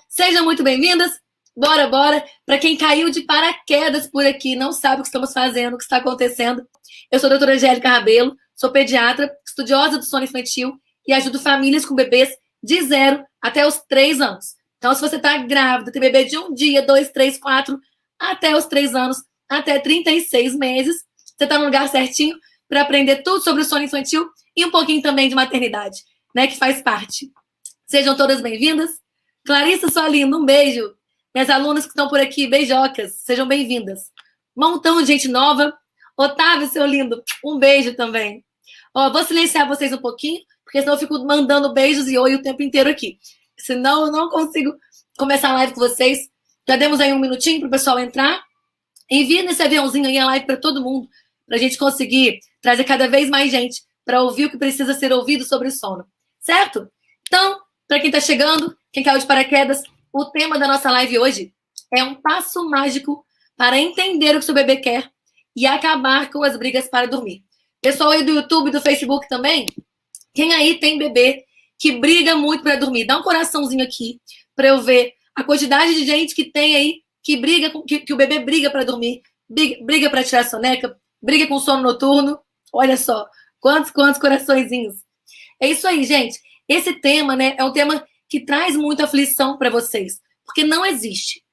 Sejam muito bem-vindas. Bora, bora. Para quem caiu de paraquedas por aqui, não sabe o que estamos fazendo, o que está acontecendo. Eu sou a doutora Angélica Rabelo, sou pediatra, estudiosa do sono infantil e ajudo famílias com bebês de 0 até os 3 anos. Então, se você está grávida, tem bebê de 1 dia, 2, 3, 4, até os 3 anos, até 36 meses, você está no lugar certinho para aprender tudo sobre o sono infantil e um pouquinho também de maternidade, né, que faz parte. Sejam todas bem-vindas. Clarissa, sua linda, um beijo. Minhas alunas que estão por aqui, beijocas, sejam bem-vindas. Montão de gente nova. Otávio, seu lindo, um beijo também. Ó, vou silenciar vocês um pouquinho, porque senão eu fico mandando beijos e oi o tempo inteiro aqui. Senão eu não consigo começar a live com vocês. Já demos aí um minutinho para o pessoal entrar. Envia nesse aviãozinho aí a live para todo mundo, para a gente conseguir trazer cada vez mais gente para ouvir o que precisa ser ouvido sobre o sono. Certo? Então, para quem está chegando, quem caiu de paraquedas, o tema da nossa live hoje é um passo mágico para entender o que seu bebê quer e acabar com as brigas para dormir. Pessoal aí do YouTube, do Facebook também, quem aí tem bebê que briga muito para dormir? Dá um coraçãozinho aqui para eu ver a quantidade de gente que tem aí que briga, que o bebê briga para dormir, briga para tirar a soneca, briga com sono noturno. Olha só, quantos coraçõezinhos. É isso aí, gente. Esse tema, né, é um tema que traz muita aflição para vocês, porque não existe,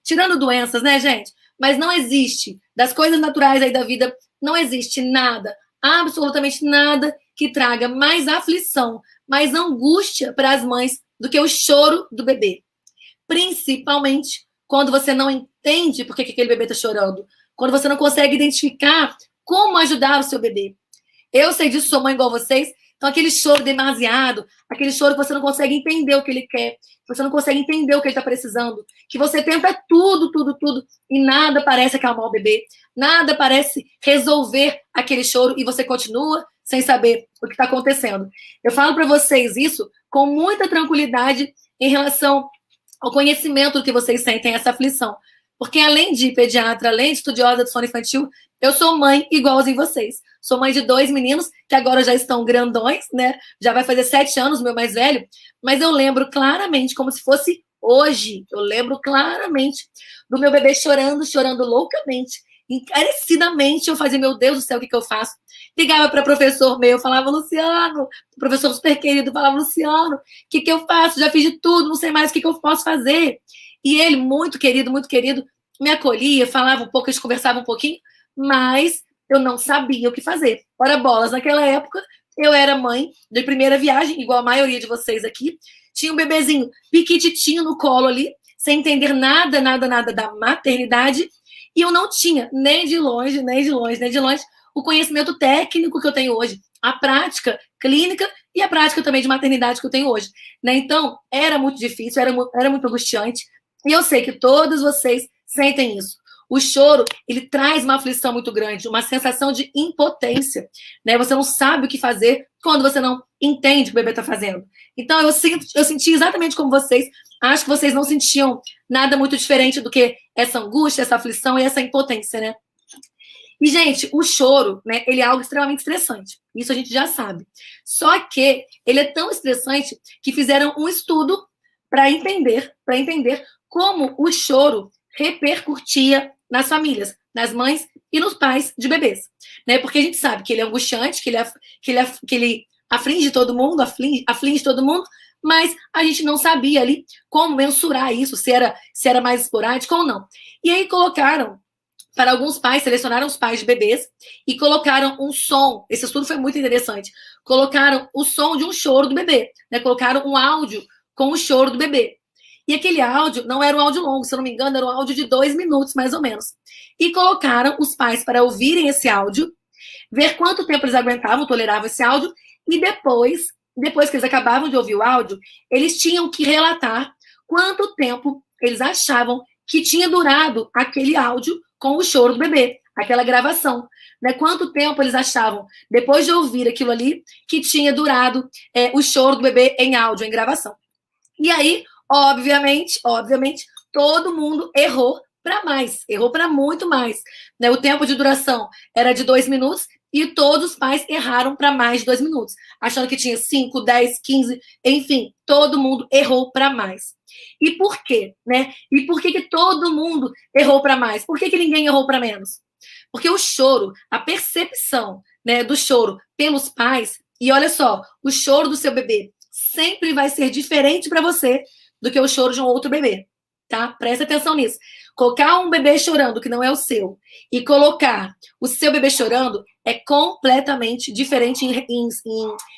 tirando doenças, né, gente? Mas não existe, das coisas naturais aí da vida, não existe nada, absolutamente nada que traga mais aflição, mais angústia para as mães do que o choro do bebê. Principalmente quando você não entende por que aquele bebê está chorando, quando você não consegue identificar como ajudar o seu bebê. Eu sei disso, sou mãe igual vocês. Então, aquele choro demasiado, aquele choro que você não consegue entender o que ele quer, que você não consegue entender o que ele está precisando, que você tenta tudo, e nada parece acalmar o bebê, nada parece resolver aquele choro e você continua sem saber o que está acontecendo. Eu falo para vocês isso com muita tranquilidade em relação ao conhecimento do que vocês sentem, essa aflição. Porque além de pediatra, além de estudiosa do sono infantil, eu sou mãe igualzinho vocês. Sou mãe de 2 meninos, que agora já estão grandões, né? Já vai fazer 7 anos, meu mais velho. Mas eu lembro claramente, como se fosse hoje. Eu lembro claramente do meu bebê chorando loucamente. Encarecidamente, eu fazia, meu Deus do céu, o que eu faço? Ligava para professor meu, falava, Luciano, professor super querido, falava, Luciano, o que eu faço? Já fiz de tudo, não sei mais o que eu posso fazer. E ele, muito querido, me acolhia, falava um pouco, a gente conversava um pouquinho, mas eu não sabia o que fazer. Ora bolas, naquela época, eu era mãe de primeira viagem, igual a maioria de vocês aqui, tinha um bebezinho piquititinho no colo ali, sem entender nada da maternidade, e eu não tinha, nem de longe, o conhecimento técnico que eu tenho hoje, a prática clínica e a prática também de maternidade que eu tenho hoje. Né? Então, era muito difícil, era muito angustiante, e eu sei que todos vocês sentem isso. O choro, ele traz uma aflição muito grande, uma sensação de impotência, né? Você não sabe o que fazer quando você não entende o que o bebê está fazendo. Então, eu senti exatamente como vocês. Acho que vocês não sentiam nada muito diferente do que essa angústia, essa aflição e essa impotência, né? E, gente, o choro, né, ele é algo extremamente estressante. Isso a gente já sabe. Só que ele é tão estressante que fizeram um estudo para entender como o choro repercutia nas famílias, nas mães e nos pais de bebês. Né? Porque a gente sabe que ele é angustiante, que ele aflige todo mundo, aflige todo mundo, mas a gente não sabia ali como mensurar isso, se era mais esporádico ou não. E aí colocaram, para alguns pais, selecionaram os pais de bebês e colocaram um som, esse estudo foi muito interessante, colocaram o som de um choro do bebê, né? Colocaram um áudio com o choro do bebê. E aquele áudio não era um áudio longo, se eu não me engano, era um áudio de 2 minutos, mais ou menos. E colocaram os pais para ouvirem esse áudio, ver quanto tempo eles aguentavam, toleravam esse áudio, e depois que eles acabavam de ouvir o áudio, eles tinham que relatar quanto tempo eles achavam que tinha durado aquele áudio com o choro do bebê, aquela gravação. Né? Quanto tempo eles achavam, depois de ouvir aquilo ali, que tinha durado o choro do bebê em áudio, em gravação. E aí, obviamente, todo mundo errou para mais, errou para muito mais. Né? O tempo de duração era de 2 minutos e todos os pais erraram para mais de 2 minutos, achando que tinha 5, 10, 15, enfim, todo mundo errou para mais. E por quê, né? E por que todo mundo errou para mais? Por que ninguém errou para menos? Porque o choro, a percepção, né, do choro pelos pais, e olha só, o choro do seu bebê sempre vai ser diferente para você do que o choro de um outro bebê, tá? Presta atenção nisso. Colocar um bebê chorando que não é o seu e colocar o seu bebê chorando é completamente diferente em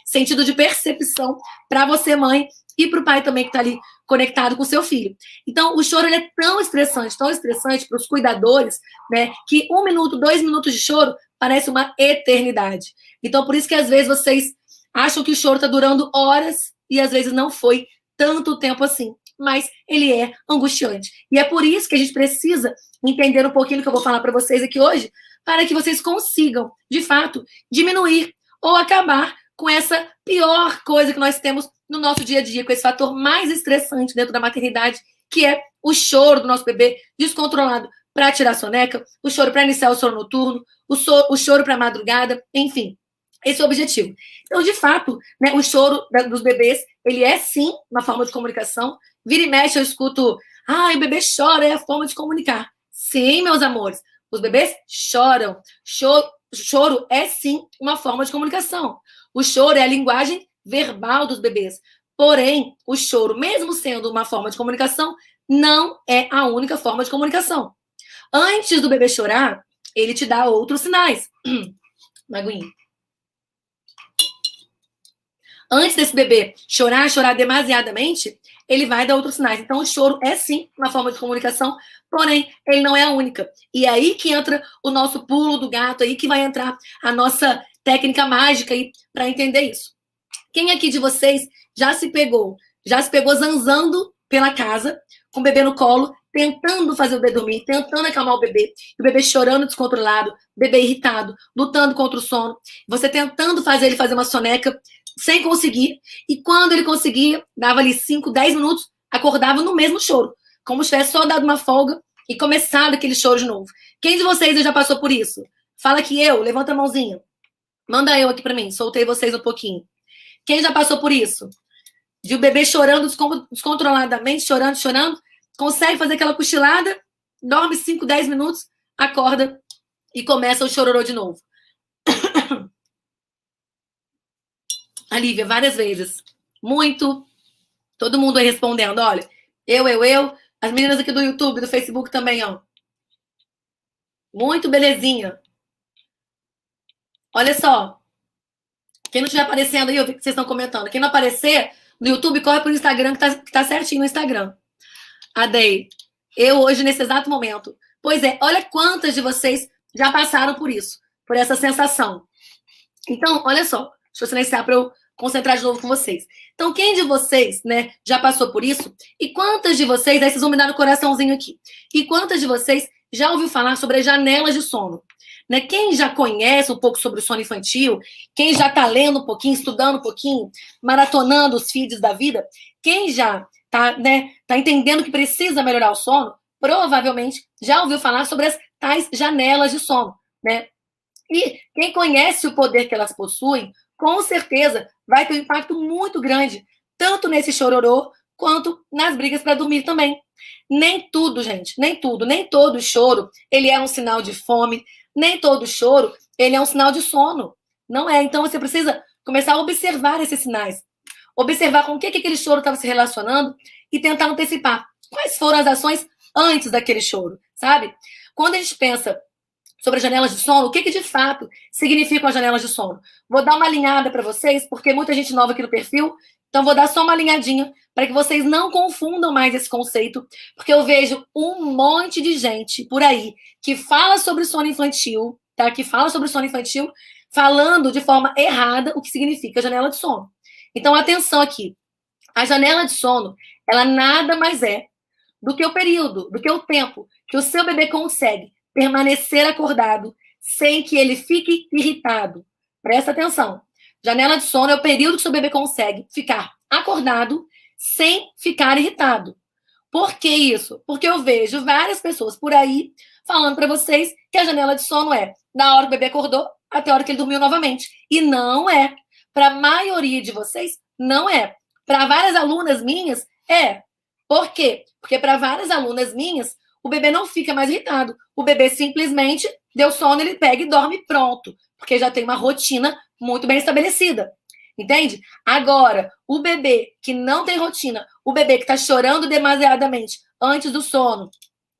sentido de percepção para você, mãe, e para o pai também que está ali conectado com o seu filho. Então, o choro ele é tão estressante para os cuidadores, né, que 1 minuto, 2 minutos de choro parece uma eternidade. Então, por isso que às vezes vocês acham que o choro está durando horas e às vezes não foi tanto tempo assim. Mas ele é angustiante. E é por isso que a gente precisa entender um pouquinho do que eu vou falar para vocês aqui hoje, para que vocês consigam, de fato, diminuir ou acabar com essa pior coisa que nós temos no nosso dia a dia, com esse fator mais estressante dentro da maternidade, que é o choro do nosso bebê descontrolado para tirar a soneca, o choro para iniciar o sono noturno, o choro para a madrugada, enfim. Esse é o objetivo. Então, de fato, né, o choro dos bebês, ele é sim uma forma de comunicação. Vira e mexe, eu escuto, o bebê chora, é a forma de comunicar. Sim, meus amores, os bebês choram. Choro é sim uma forma de comunicação. O choro é a linguagem verbal dos bebês. Porém, o choro, mesmo sendo uma forma de comunicação, não é a única forma de comunicação. Antes do bebê chorar, ele te dá outros sinais. Maguinho. Antes desse bebê chorar demasiadamente, ele vai dar outros sinais. Então, o choro é sim uma forma de comunicação, porém, ele não é a única. E é aí que entra o nosso pulo do gato, aí que vai entrar a nossa técnica mágica aí para entender isso. Quem aqui de vocês já se pegou zanzando pela casa, com o bebê no colo, tentando fazer o bebê dormir, tentando acalmar o bebê chorando descontrolado, o bebê irritado, lutando contra o sono, você tentando fazer ele fazer uma soneca, sem conseguir, e quando ele conseguia, dava ali 5, 10 minutos, acordava no mesmo choro, como se tivesse só dado uma folga e começado aquele choro de novo. Quem de vocês já passou por isso? Fala que levanta a mãozinha. Manda eu aqui para mim, soltei vocês um pouquinho. Quem já passou por isso? De o bebê chorando descontroladamente, chorando, consegue fazer aquela cochilada, dorme 5, 10 minutos, acorda e começa o chororô de novo. A Lívia, várias vezes. Muito. Todo mundo aí respondendo. Olha, eu. As meninas aqui do YouTube, do Facebook também, ó. Muito belezinha. Olha só. Quem não estiver aparecendo aí, eu vi que vocês estão comentando. Quem não aparecer no YouTube, corre pro Instagram, que tá certinho no Instagram. Adei. Eu hoje, nesse exato momento. Pois é, olha quantas de vocês já passaram por isso. Por essa sensação. Então, olha só. Deixa eu silenciar para eu concentrar de novo com vocês. Então, quem de vocês, né, já passou por isso? E quantas de vocês, aí vocês vão me dar no coraçãozinho aqui. E quantas de vocês já ouviu falar sobre as janelas de sono? Né? Quem já conhece um pouco sobre o sono infantil, quem já está lendo um pouquinho, estudando um pouquinho, maratonando os feeds da vida, quem já tá entendendo que precisa melhorar o sono, provavelmente já ouviu falar sobre as tais janelas de sono, né? E quem conhece o poder que elas possuem, com certeza vai ter um impacto muito grande, tanto nesse chororô, quanto nas brigas para dormir também. Nem tudo, gente, nem todo choro, ele é um sinal de fome, nem todo choro, ele é um sinal de sono. Não é. Então, você precisa começar a observar esses sinais. Observar com o que aquele choro estava se relacionando e tentar antecipar. Quais foram as ações antes daquele choro, sabe? Quando a gente pensa sobre as janelas de sono, o que de fato significam as janelas de sono? Vou dar uma alinhada para vocês, porque muita gente nova aqui no perfil, então vou dar só uma alinhadinha para que vocês não confundam mais esse conceito, porque eu vejo um monte de gente por aí que fala sobre sono infantil, tá? Que fala sobre sono infantil, falando de forma errada o que significa janela de sono. Então, atenção aqui. A janela de sono, ela nada mais é do que o período, do que o tempo que o seu bebê consegue permanecer acordado sem que ele fique irritado. Presta atenção. Janela de sono é o período que o seu bebê consegue ficar acordado sem ficar irritado. Por que isso? Porque eu vejo várias pessoas por aí falando para vocês que a janela de sono é na hora que o bebê acordou, até a hora que ele dormiu novamente. E não é. Para a maioria de vocês, não é. Para várias alunas minhas, é. Por quê? Porque para várias alunas minhas, o bebê não fica mais irritado. O bebê simplesmente deu sono, ele pega e dorme pronto. Porque já tem uma rotina muito bem estabelecida. Entende? Agora, o bebê que não tem rotina, o bebê que está chorando demasiadamente antes do sono,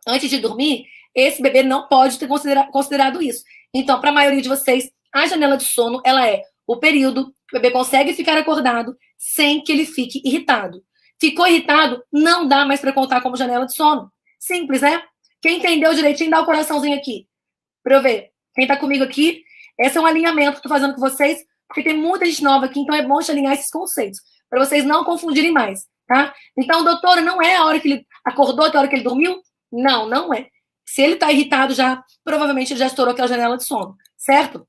antes de dormir, esse bebê não pode ter considerado isso. Então, para a maioria de vocês, a janela de sono, ela é o período que o bebê consegue ficar acordado sem que ele fique irritado. Ficou irritado, não dá mais para contar como janela de sono. Simples, né? Quem entendeu direitinho, dá o coraçãozinho aqui. Para eu ver. Quem está comigo aqui, esse é um alinhamento que eu estou fazendo com vocês, porque tem muita gente nova aqui, então é bom te alinhar esses conceitos, para vocês não confundirem mais, tá? Então, doutora, não é a hora que ele acordou até a hora que ele dormiu? Não, não é. Se ele está irritado já, provavelmente ele já estourou aquela janela de sono, certo?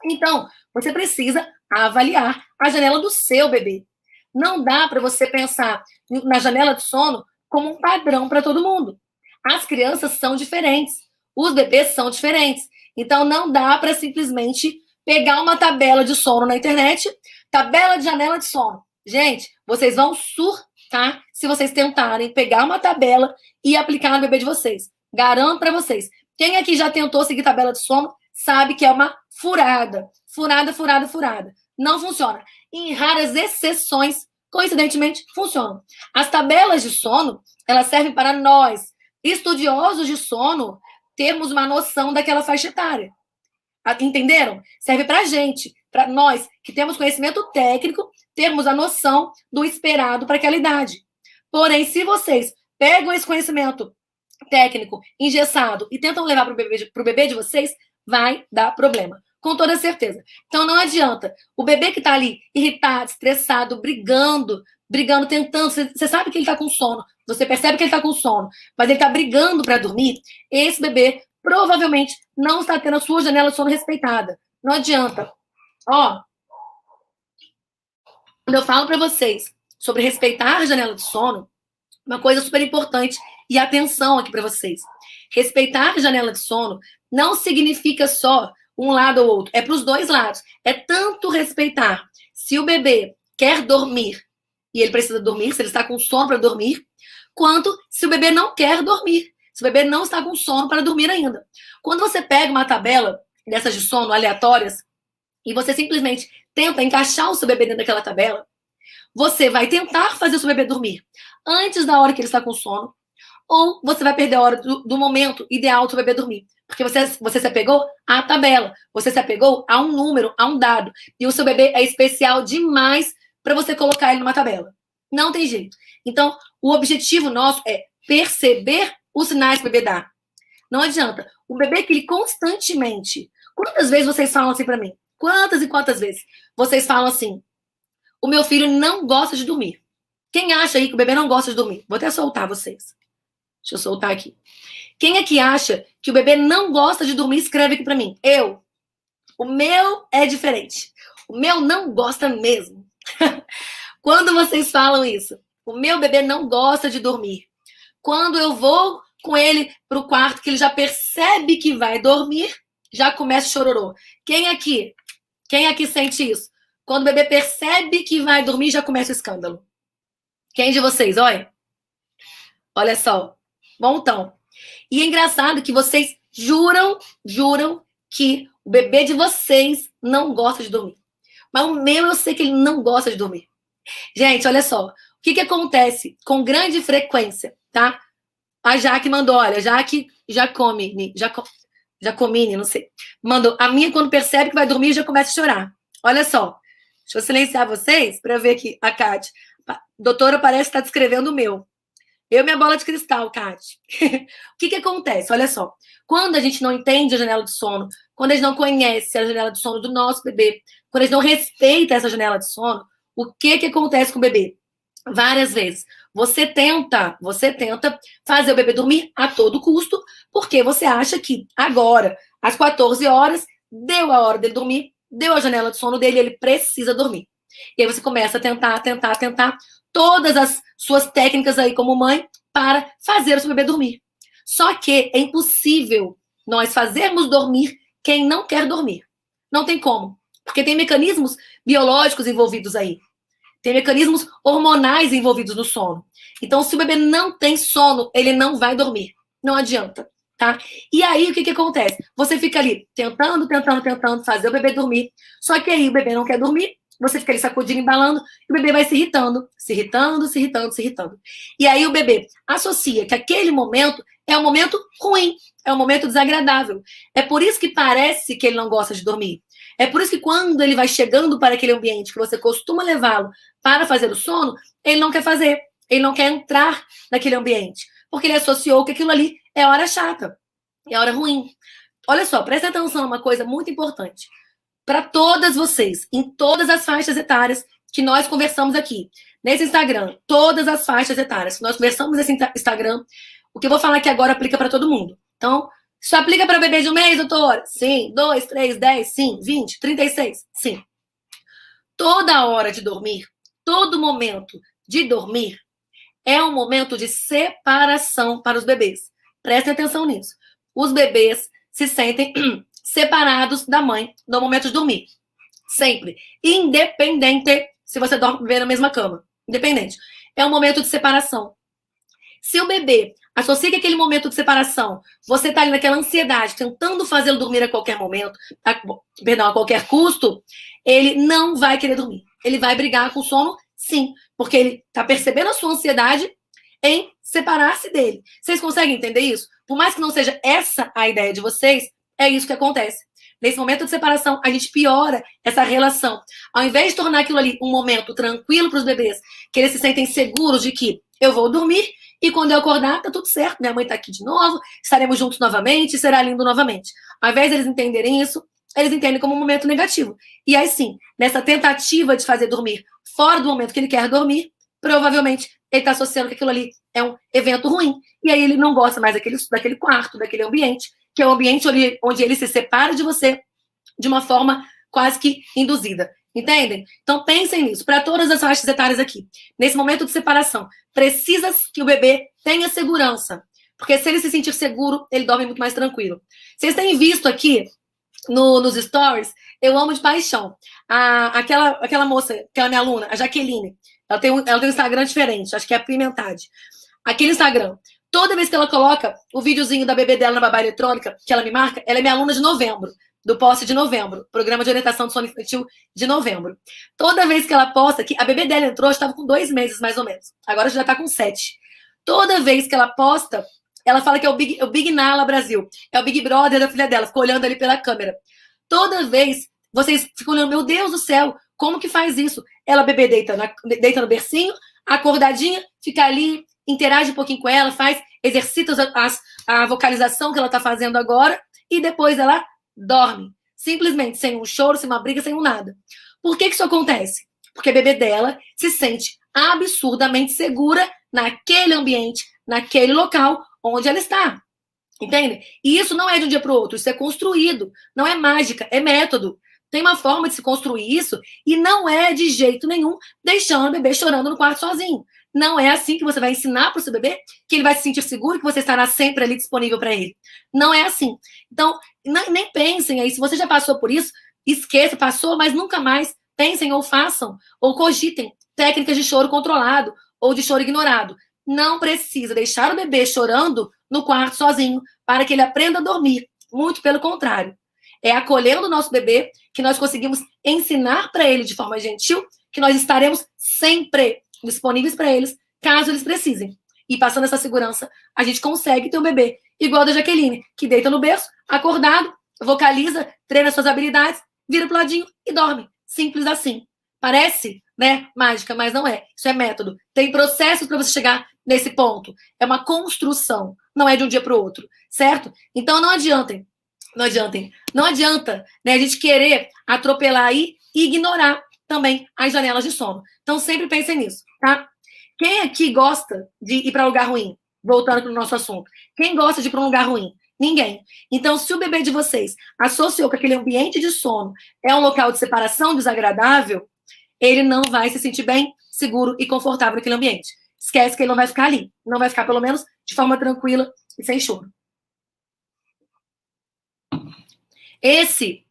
Então, você precisa avaliar a janela do seu bebê. Não dá para você pensar na janela de sono como um padrão para todo mundo. As crianças são diferentes, os bebês são diferentes. Então, não dá para simplesmente pegar uma tabela de sono na internet, tabela de janela de sono. Gente, vocês vão surtar se vocês tentarem pegar uma tabela e aplicar no bebê de vocês. Garanto para vocês. Quem aqui já tentou seguir tabela de sono sabe que é uma furada. Furada, furada, furada. Não funciona. Em raras exceções, coincidentemente, funcionam. As tabelas de sono, elas servem para nós, estudiosos de sono, termos uma noção daquela faixa etária. Entenderam? Serve para a gente, para nós que temos conhecimento técnico, termos a noção do esperado para aquela idade. Porém, se vocês pegam esse conhecimento técnico engessado e tentam levar para o bebê de vocês, vai dar problema. Com toda certeza. Então, não adianta. O bebê que está ali irritado, estressado, brigando, tentando, você sabe que ele está com sono, você percebe que ele está com sono, mas ele está brigando para dormir, esse bebê provavelmente não está tendo a sua janela de sono respeitada. Não adianta. Ó, quando eu falo para vocês sobre respeitar a janela de sono, uma coisa super importante, e atenção aqui para vocês. Respeitar a janela de sono não significa só um lado ou outro, é para os dois lados. É tanto respeitar se o bebê quer dormir e ele precisa dormir, se ele está com sono para dormir, quanto se o bebê não quer dormir, se o bebê não está com sono para dormir ainda. Quando você pega uma tabela dessas de sono aleatórias e você simplesmente tenta encaixar o seu bebê dentro daquela tabela, você vai tentar fazer o seu bebê dormir antes da hora que ele está com sono, ou você vai perder a hora do momento ideal do seu bebê dormir. Porque você se apegou à tabela, você se apegou a um número, a um dado. E o seu bebê é especial demais para você colocar ele numa tabela. Não tem jeito. Então, o objetivo nosso é perceber os sinais que o bebê dá. Não adianta. O bebê que ele constantemente... Quantas vezes vocês falam assim para mim? Quantas e quantas vezes vocês falam assim: o meu filho não gosta de dormir. Quem acha aí que o bebê não gosta de dormir? Vou até soltar vocês. Deixa eu soltar aqui. Quem é que acha que o bebê não gosta de dormir? Escreve aqui para mim. Eu. O meu é diferente. O meu não gosta mesmo. Quando vocês falam isso, o meu bebê não gosta de dormir. Quando eu vou com ele para o quarto, que ele já percebe que vai dormir, já começa o chororô. Quem aqui sente isso? Quando o bebê percebe que vai dormir, já começa o escândalo. Quem de vocês? Olha só. Montão. E é engraçado que vocês juram que o bebê de vocês não gosta de dormir. Mas o meu, eu sei que ele não gosta de dormir. Gente, olha só. O que acontece com grande frequência, tá? A Jaque mandou, olha, Jacomini, não sei. Mandou, a minha, quando percebe que vai dormir, já começa a chorar. Olha só. Deixa eu silenciar vocês para ver aqui a Kátia. Doutora, parece que está descrevendo o meu. Eu e minha bola de cristal, Kátia. O que acontece? Olha só. Quando a gente não entende a janela de sono, quando a gente não conhece a janela de sono do nosso bebê, quando a gente não respeita essa janela de sono, o que acontece com o bebê? Várias vezes. Você tenta fazer o bebê dormir a todo custo, porque você acha que agora, às 14 horas, deu a hora dele dormir, deu a janela de sono dele, ele precisa dormir. E aí você começa a tentar todas as suas técnicas aí como mãe para fazer o seu bebê dormir. Só que é impossível nós fazermos dormir quem não quer dormir. Não tem como. Porque tem mecanismos biológicos envolvidos aí. Tem mecanismos hormonais envolvidos no sono. Então, se o bebê não tem sono, ele não vai dormir. Não adianta, tá? E aí, o que acontece? Você fica ali tentando fazer o bebê dormir. Só que aí o bebê não quer dormir, você fica ali sacudindo, embalando, e o bebê vai se irritando. E aí o bebê associa que aquele momento é um momento ruim, é um momento desagradável. É por isso que parece que ele não gosta de dormir. É por isso que quando ele vai chegando para aquele ambiente que você costuma levá-lo para fazer o sono, ele não quer fazer, ele não quer entrar naquele ambiente, porque ele associou que aquilo ali é hora chata, é hora ruim. Olha só, presta atenção numa coisa muito importante. Para todas vocês, em todas as faixas etárias que nós conversamos aqui, nesse Instagram, todas as faixas etárias que nós conversamos nesse Instagram, o que eu vou falar aqui agora aplica para todo mundo. Então, isso aplica para bebê de um mês, doutora? Sim. 2, 3, 10, sim. 20, 36, sim. Toda hora de dormir, todo momento de dormir é um momento de separação para os bebês. Prestem atenção nisso. Os bebês se sentem separados da mãe no momento de dormir. Sempre. Independente se você dorme com o bebê na mesma cama. Independente. É um momento de separação. Se o bebê associa que aquele momento de separação, você está ali naquela ansiedade, tentando fazê-lo dormir a qualquer momento, a qualquer custo, ele não vai querer dormir. Ele vai brigar com o sono, sim, porque ele está percebendo a sua ansiedade em separar-se dele. Vocês conseguem entender isso? Por mais que não seja essa a ideia de vocês, é isso que acontece. Nesse momento de separação, a gente piora essa relação. Ao invés de tornar aquilo ali um momento tranquilo para os bebês, que eles se sentem seguros de que eu vou dormir, e quando eu acordar, tá tudo certo, minha mãe tá aqui de novo, estaremos juntos novamente, será lindo novamente. Ao invés de eles entenderem isso, eles entendem como um momento negativo. E aí sim, nessa tentativa de fazer dormir fora do momento que ele quer dormir, provavelmente ele está associando que aquilo ali é um evento ruim. E aí ele não gosta mais daquele quarto, daquele ambiente, que é um ambiente onde ele se separa de você de uma forma quase que induzida. Entendem? Então pensem nisso, para todas as faixas etárias aqui. Nesse momento de separação, precisa que o bebê tenha segurança. Porque se ele se sentir seguro, ele dorme muito mais tranquilo. Vocês têm visto aqui nos stories, eu amo de paixão. Aquela moça, aquela minha aluna, a Jaqueline, ela tem um Instagram diferente, acho que é a Pimentade. Aquele Instagram, toda vez que ela coloca o videozinho da bebê dela na babá eletrônica, que ela me marca, ela é minha aluna de novembro, do poste de novembro, programa de orientação de sono infantil de novembro. Toda vez que ela posta, que a bebê dela entrou, estava com 2 meses, mais ou menos. Agora já está com 7. Toda vez que ela posta, ela fala que é o Big Nala Brasil. É o Big Brother da filha dela, ficou olhando ali pela câmera. Toda vez, vocês ficam olhando, meu Deus do céu, como que faz isso? Ela, bebê, deita no bercinho, acordadinha, fica ali, interage um pouquinho com ela, exercita a vocalização que ela está fazendo agora, e depois ela dorme. Simplesmente, sem um choro, sem uma briga, sem um nada. Por que isso acontece? Porque a bebê dela se sente absurdamente segura naquele ambiente, naquele local onde ela está. Entende? E isso não é de um dia para o outro, isso é construído. Não é mágica, é método. Tem uma forma de se construir isso e não é de jeito nenhum deixando o bebê chorando no quarto sozinho. Não é assim que você vai ensinar para o seu bebê que ele vai se sentir seguro, que você estará sempre ali disponível para ele. Não é assim. Então, nem pensem aí, se você já passou por isso, esqueça, passou, mas nunca mais pensem ou façam, ou cogitem técnicas de choro controlado ou de choro ignorado. Não precisa deixar o bebê chorando no quarto sozinho para que ele aprenda a dormir. Muito pelo contrário. É acolhendo o nosso bebê que nós conseguimos ensinar para ele de forma gentil que nós estaremos sempre disponíveis para eles, caso eles precisem. E passando essa segurança, a gente consegue ter um bebê igual da Jaqueline, que deita no berço, acordado, vocaliza, treina suas habilidades, vira pro ladinho e dorme. Simples assim. Parece, né, mágica, mas não é. Isso é método. Tem processos para você chegar nesse ponto. É uma construção, não é de um dia para o outro, certo? Então não adianta, né, a gente querer atropelar aí e ignorar também as janelas de sono. Então sempre pensem nisso, tá? Quem aqui gosta de ir para um lugar ruim? Voltando para o nosso assunto. Quem gosta de ir para um lugar ruim? Ninguém. Então, se o bebê de vocês associou que aquele ambiente de sono é um local de separação desagradável, ele não vai se sentir bem, seguro e confortável naquele ambiente. Esquece que ele não vai ficar ali. Não vai ficar, pelo menos, de forma tranquila e sem choro. Esse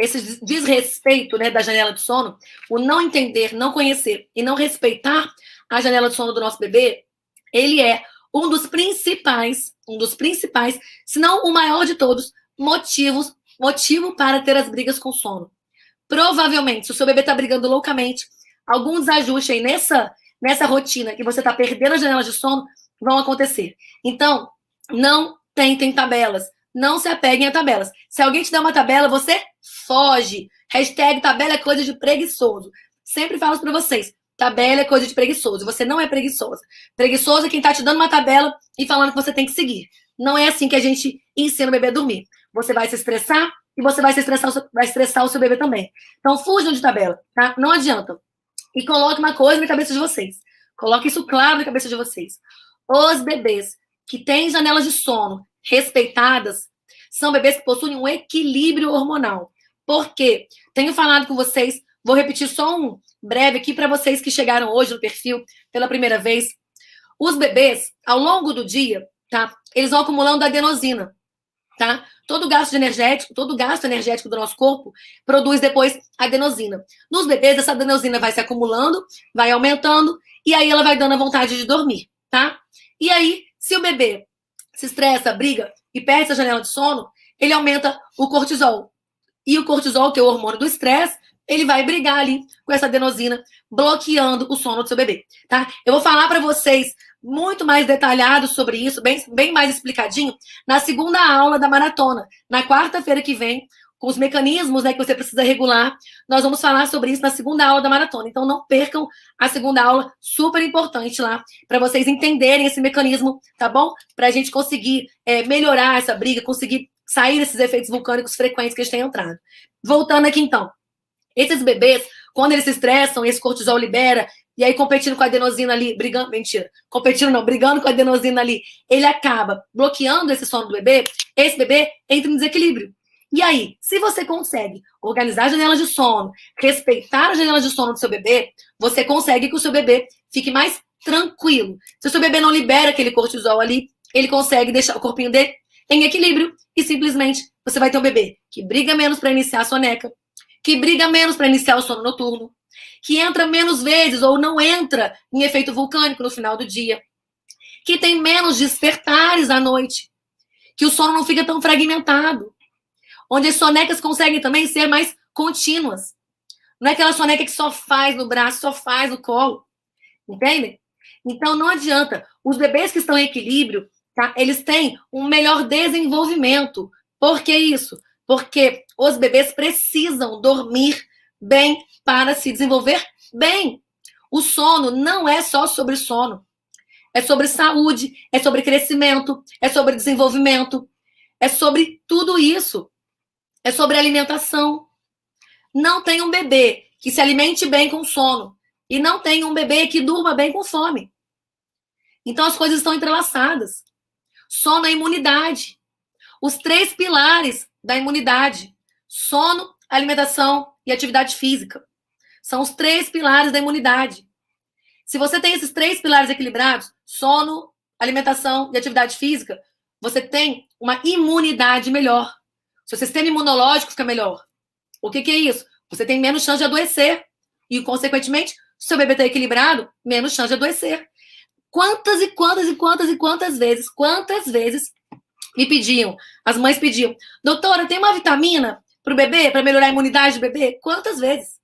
esse desrespeito, né, da janela de sono, o não entender, não conhecer e não respeitar a janela de sono do nosso bebê, ele é um dos principais, se não o maior de todos, motivo para ter as brigas com sono. Provavelmente, se o seu bebê está brigando loucamente, algum desajuste aí nessa rotina que você está perdendo a janela de sono vão acontecer. Então, não tentem tabelas. Não se apeguem a tabelas. Se alguém te der uma tabela, você foge. Hashtag tabela é coisa de preguiçoso. Sempre falo para vocês. Tabela é coisa de preguiçoso. Você não é preguiçosa. Preguiçoso é quem está te dando uma tabela e falando que você tem que seguir. Não é assim que a gente ensina o bebê a dormir. Você vai se estressar e você vai estressar o seu bebê também. Então, fujam de tabela, tá? Não adianta. E coloque uma coisa na cabeça de vocês. Coloque isso claro na cabeça de vocês. Os bebês que têm janelas de sono respeitadas são bebês que possuem um equilíbrio hormonal. Por quê? Tenho falado com vocês, vou repetir só um breve aqui para vocês que chegaram hoje no perfil pela primeira vez. Os bebês, ao longo do dia, tá? Eles vão acumulando adenosina, tá? Todo gasto energético do nosso corpo produz depois adenosina. Nos bebês, essa adenosina vai se acumulando, vai aumentando, e aí ela vai dando a vontade de dormir, tá? E aí, se o bebê se estressa, briga e perde essa janela de sono, ele aumenta o cortisol. E o cortisol, que é o hormônio do estresse, ele vai brigar ali com essa adenosina, bloqueando o sono do seu bebê, tá? Eu vou falar para vocês muito mais detalhado sobre isso, bem mais explicadinho, na segunda aula da maratona. Na quarta-feira que vem, com os mecanismos, né, que você precisa regular, nós vamos falar sobre isso na segunda aula da maratona. Então, não percam a segunda aula, super importante lá, para vocês entenderem esse mecanismo, tá bom? Para a gente conseguir melhorar essa briga, conseguir sair desses efeitos vulcânicos frequentes que a gente tem entrado. Voltando aqui, então. Esses bebês, quando eles se estressam, esse cortisol libera, e aí competindo com a adenosina ali, brigando com a adenosina ali, ele acaba bloqueando esse sono do bebê, esse bebê entra em desequilíbrio. E aí, se você consegue organizar as janelas de sono, respeitar as janelas de sono do seu bebê, você consegue que o seu bebê fique mais tranquilo. Se o seu bebê não libera aquele cortisol ali, ele consegue deixar o corpinho dele em equilíbrio e simplesmente você vai ter um bebê que briga menos para iniciar a soneca, que briga menos para iniciar o sono noturno, que entra menos vezes ou não entra em efeito vulcânico no final do dia, que tem menos despertares à noite, que o sono não fica tão fragmentado, onde as sonecas conseguem também ser mais contínuas. Não é aquela soneca que só faz no braço, só faz no colo. Entendem? Então, não adianta. Os bebês que estão em equilíbrio, tá? Eles têm um melhor desenvolvimento. Por que isso? Porque os bebês precisam dormir bem para se desenvolver bem. O sono não é só sobre sono. É sobre saúde, é sobre crescimento, é sobre desenvolvimento, é sobre tudo isso. É sobre alimentação. Não tem um bebê que se alimente bem com sono e não tem um bebê que durma bem com fome. Então as coisas estão entrelaçadas. Sono é imunidade. Os 3 pilares da imunidade: sono, alimentação e atividade física. São os 3 pilares da imunidade. Se você tem esses 3 pilares equilibrados, sono, alimentação e atividade física, você tem uma imunidade melhor. Seu sistema imunológico fica melhor. O que é isso? Você tem menos chance de adoecer. E, consequentemente, se seu bebê está equilibrado, menos chance de adoecer. Quantas vezes me pediam, as mães pediam, doutora, tem uma vitamina para o bebê, para melhorar a imunidade do bebê? Quantas vezes?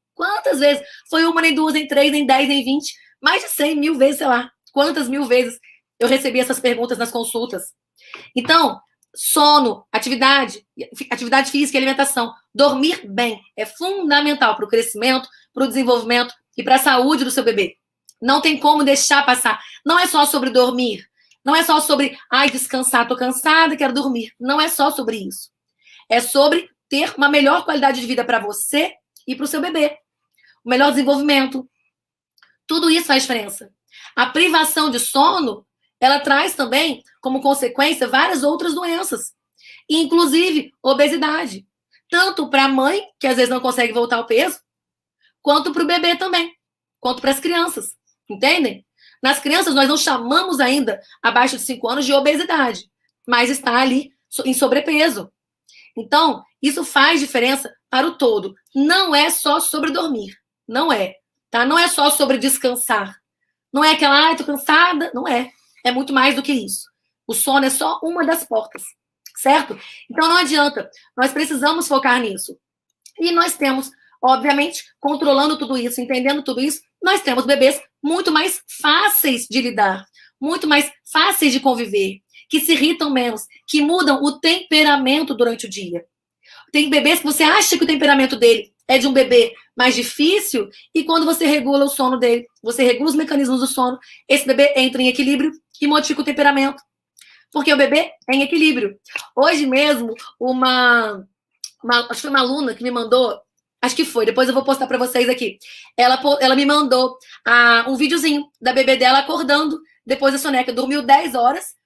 Foi uma, nem duas, nem três, nem 10, nem 20, mais de 100 mil vezes, sei lá. Quantas mil vezes eu recebi essas perguntas nas consultas. Então, sono, atividade física e alimentação. Dormir bem é fundamental para o crescimento, para o desenvolvimento e para a saúde do seu bebê. Não tem como deixar passar. Não é só sobre dormir. Não é só sobre, descansar, tô cansada, quero dormir. Não é só sobre isso. É sobre ter uma melhor qualidade de vida para você e para o seu bebê. O melhor desenvolvimento. Tudo isso faz diferença. A privação de sono, ela traz também, como consequência, várias outras doenças, inclusive obesidade. Tanto para a mãe, que às vezes não consegue voltar ao peso, quanto para o bebê também, quanto para as crianças. Entendem? Nas crianças, nós não chamamos ainda, abaixo de 5 anos, de obesidade, mas está ali em sobrepeso. Então, isso faz diferença para o todo. Não é só sobre dormir. Não é. Tá? Não é só sobre descansar. Não é aquela, tô cansada. Não é. É muito mais do que isso. O sono é só uma das portas. Certo? Então não adianta. Nós precisamos focar nisso. E nós temos, obviamente, controlando tudo isso, entendendo tudo isso, nós temos bebês muito mais fáceis de lidar, muito mais fáceis de conviver, que se irritam menos, que mudam o temperamento durante o dia. Tem bebês que você acha que o temperamento dele é de um bebê mais difícil, e quando você regula o sono dele, você regula os mecanismos do sono, esse bebê entra em equilíbrio e modifica o temperamento. Porque o bebê é em equilíbrio. Hoje mesmo, acho que foi uma aluna que me mandou, acho que foi, depois eu vou postar para vocês aqui. Ela me mandou um videozinho da bebê dela acordando depois da soneca. Dormiu 10 horas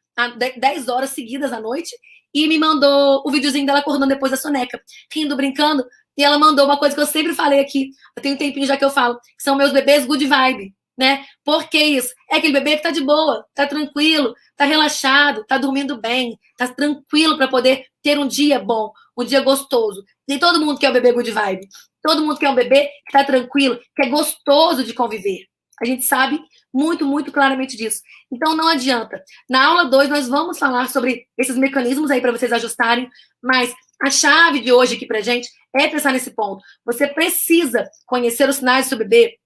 seguidas à noite, e me mandou o videozinho dela acordando depois da soneca, rindo, brincando, e ela mandou uma coisa que eu sempre falei aqui, eu tenho um tempinho já que eu falo, que são meus bebês good vibe, né? Por que isso? É aquele bebê que tá de boa, tá tranquilo, tá relaxado, tá dormindo bem, tá tranquilo para poder ter um dia bom, um dia gostoso. Nem todo mundo quer o bebê good vibe. Todo mundo quer um bebê que tá tranquilo, que é gostoso de conviver. A gente sabe muito, muito claramente disso. Então, não adianta. Na aula 2, nós vamos falar sobre esses mecanismos aí para vocês ajustarem, mas a chave de hoje aqui pra gente é pensar nesse ponto. Você precisa conhecer os sinais do seu bebê,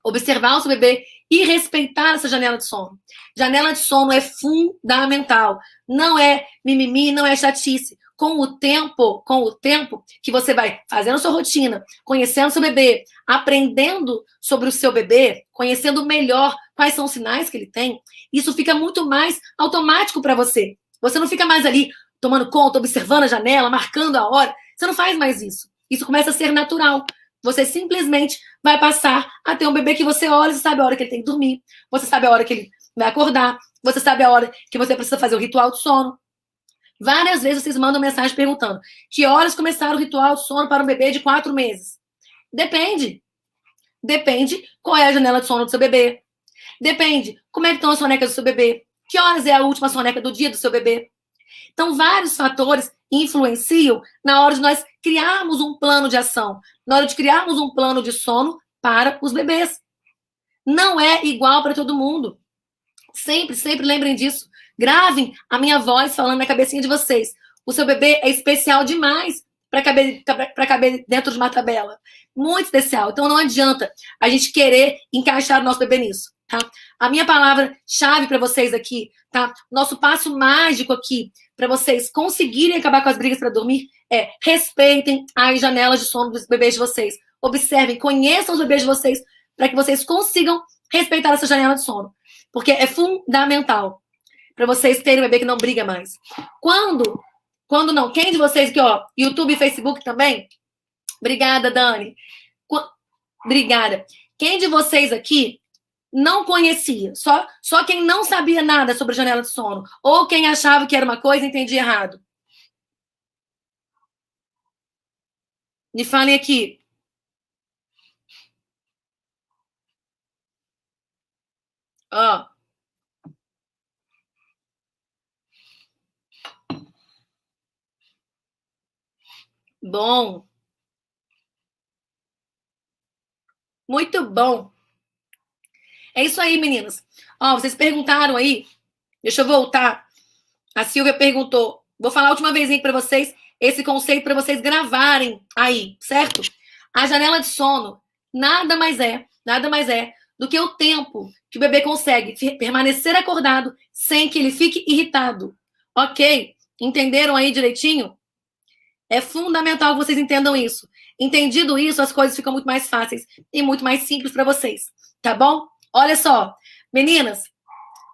observar o seu bebê e respeitar essa janela de sono. Janela de sono é fundamental. Não é mimimi, não é chatice. Com o tempo que você vai fazendo sua rotina, conhecendo seu bebê, aprendendo sobre o seu bebê, conhecendo melhor quais são os sinais que ele tem, isso fica muito mais automático para você. Você não fica mais ali tomando conta, observando a janela, marcando a hora. Você não faz mais isso. Isso começa a ser natural. Você simplesmente vai passar a ter um bebê que você olha, você sabe a hora que ele tem que dormir, você sabe a hora que ele vai acordar, você sabe a hora que você precisa fazer o ritual de sono. Várias vezes vocês mandam mensagem perguntando: que horas começar o ritual de sono para um bebê de 4 meses? Depende. Depende qual é a janela de sono do seu bebê. Depende como é que estão as sonecas do seu bebê. Que horas é a última soneca do dia do seu bebê? Então, vários fatores influenciam na hora de nós criarmos um plano de ação, na hora de criarmos um plano de sono para os bebês. Não é igual para todo mundo. Sempre, sempre lembrem disso. Gravem a minha voz falando na cabecinha de vocês. O seu bebê é especial demais para caber dentro de uma tabela. Muito especial. Então, não adianta a gente querer encaixar o nosso bebê nisso. Tá? A minha palavra-chave para vocês aqui, tá? Nosso passo mágico aqui, para vocês conseguirem acabar com as brigas para dormir, é respeitem as janelas de sono dos bebês de vocês. Observem, conheçam os bebês de vocês, para que vocês consigam respeitar essa janela de sono. Porque é fundamental para vocês terem um bebê que não briga mais. Quando não? Quem de vocês aqui, ó, YouTube e Facebook também? Obrigada, Dani. Obrigada. Quem de vocês aqui não conhecia? Só quem não sabia nada sobre janela de sono. Ou quem achava que era uma coisa e entendia errado. Me falem aqui. Ó. Bom. Muito bom. É isso aí, meninas. Ó, vocês perguntaram aí. Deixa eu voltar. A Silvia perguntou. Vou falar a última vez para vocês esse conceito para vocês gravarem aí, certo? A janela de sono nada mais é do que o tempo que o bebê consegue permanecer acordado sem que ele fique irritado. Ok? Entenderam aí direitinho? É fundamental que vocês entendam isso. Entendido isso, as coisas ficam muito mais fáceis e muito mais simples para vocês. Tá bom? Olha só. Meninas,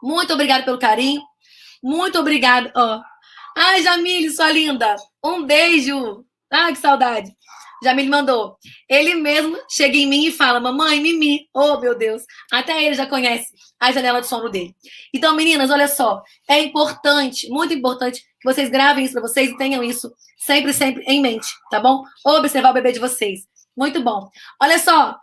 muito obrigada pelo carinho. Muito obrigada. Oh. Ai, Jamile, sua linda. Um beijo. Ai, que saudade. Jamile mandou. Ele mesmo chega em mim e fala: mamãe, Mimi. Oh, meu Deus. Até ele já conhece a janela de sono dele. Então, meninas, olha só. É importante, muito importante, que vocês gravem isso para vocês e tenham isso sempre, sempre em mente, tá bom? Observar o bebê de vocês. Muito bom. Olha só.